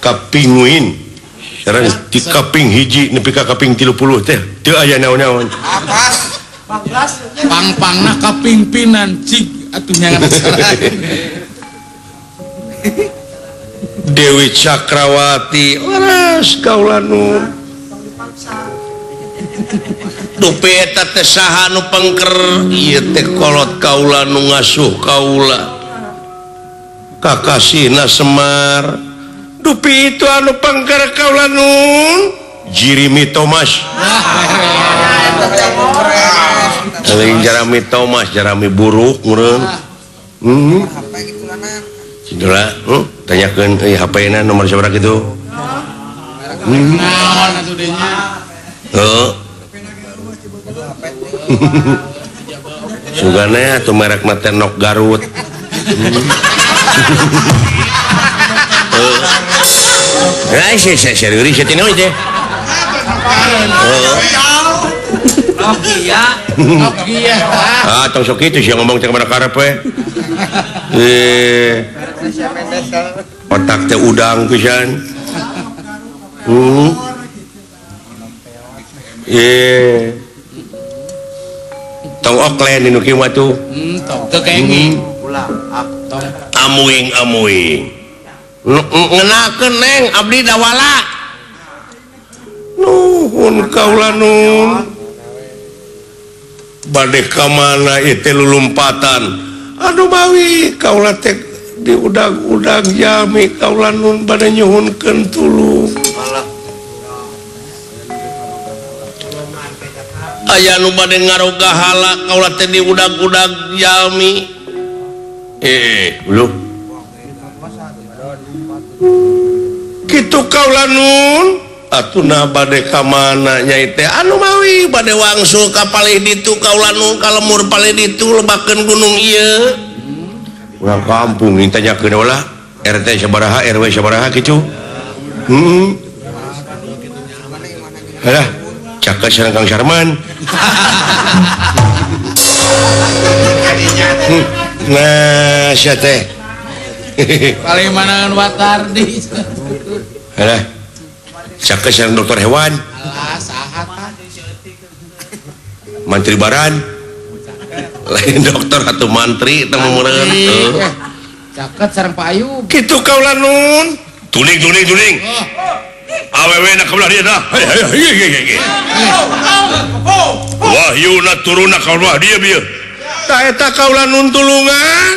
kapinguin sekarang di kaping hiji nepi ka kaping 30 teh teu aya naon-naon pang-pangna kapingpinan cik atuh nyangan salah Dewi Cakrawati laras kaula nu dupe eta teh saha nu pengker ieu teh kolot kaula nu ngasuh kaula kakasihna Semar dupi itu anu pengker kaula nun Jirimi Thomas Aling Jerami Thomas Jerami buruk meureun Itulah, tanyakan HP-na nomor sabaraha kitu. naon atuh dinya Sugana atuh merek mah teh Nok Garut. Serius teh teh. Nokia Tong sok kitu sia ngomong teh mana karep we. Otak teh udang pisan. Tong oklen nu kieu mah tuh. teu kenging Amuing. Ngenakeun neng abdi dawala. Nuhun kaula nun. Bade ka mana ieu teh lulumpatan. Aduh bawi kaula teh di udag-udag jami kaula nun bade nyuhunkeun tulung. Aya nu bade ngaroga hala kaula teh di udag-udag jami. Lu. Kitu kaula nun atuna bade ka mana nyai teh anu mawi bade wangsul ka palih ditu kaula nun ka lemur palih ditu lebakeun gunung ieu. Urang kampung ditanyakeun ulah RT sabaraha RW sabaraha kitu. Halah cakep sareng Kang Sarman. Nah, sia teh. paling manangan Watardi Halah cakep sareng dokter hewan. alah saha Mantri Baran. Lain dokter atau mantri teu meureun. caket sareng Pak Ayub Kitu kaula nun. Tuning. Awewe na kabelah dia dah. Wahyuna turuna kabelah dia bieu. Ta eta kaula nun tulungan.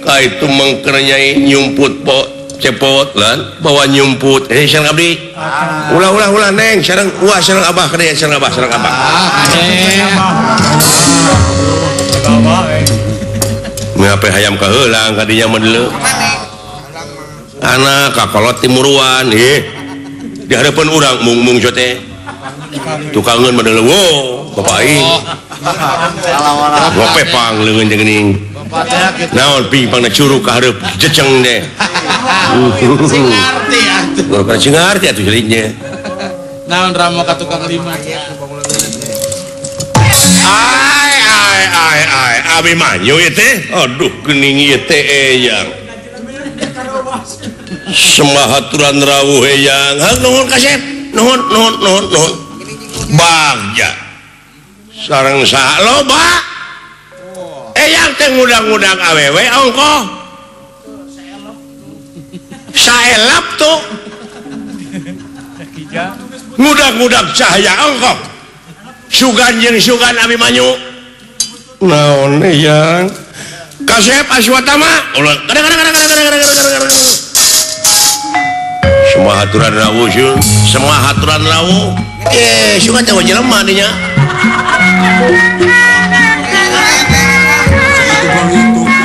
Ka itu mangker nyai nyumput po cepot lan bawa nyumput. Sareng abdi. Ulah neng sareng sareng abah kadea sareng abah. Ngape hayam kaheulang ka dinya mah deuleu. Anak kakolot timuruan di hadapan urang mung teh tukangeun mah deuleu wo bapak aing ngopepang leungeun jeung geuning naon pingpangna curug ka hareup jeceng deh ngarti atuh bukan ngarti atuh jelinya naon ramo ka tukang lima ai abi manyu ieu teh aduh geuning ieu teh eyang semahaturan rawuh eyang nuhun kasep nuhun bagja sareng saha loba eyang teh ngudang-ngudang awewe ongkoh saelap tuh ngudang-ngudang cahaya ongkoh sugan jeung sugan abi manyu naon eyang kasep aswatama ulah kadang-kadang semahaturan rawuh syun semahaturan rawuh suka teh jelema dinya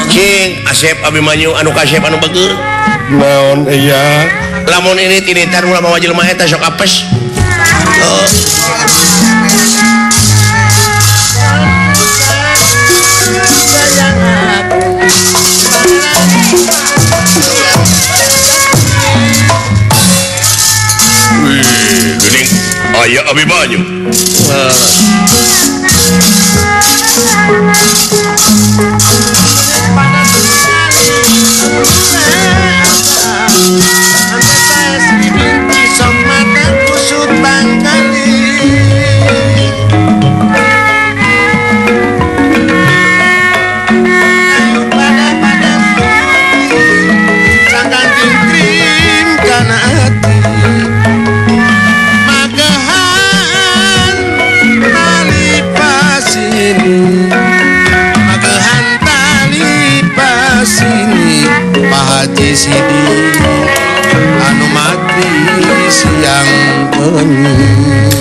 cing asep abi manyu anu kasep anu beugeur naon iya lamun ini tinitan ulah mawa jelema eta sok apes Gening aya abi banyu. Haji Sidi anu mati siang bengi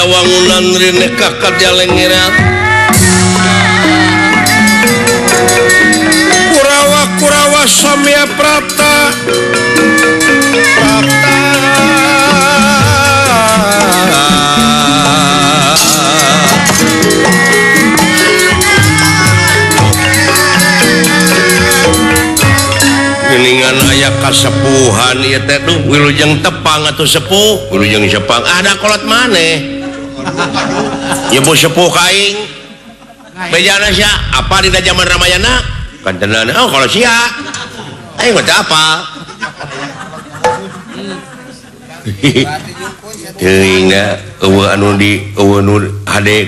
wangunan rene kakak jalengiran Kurawa samya prata geningan aya kasepuhan ieu teh duh wilujeng tepang atuh sepuh wilujeng sepang ada kolot maneh nyebu sepuh kaing bejana sia apa di zaman Ramayana kan tenan oh kalau sia aing mah teu apa teuing da eueuh anu di eueuh nu hade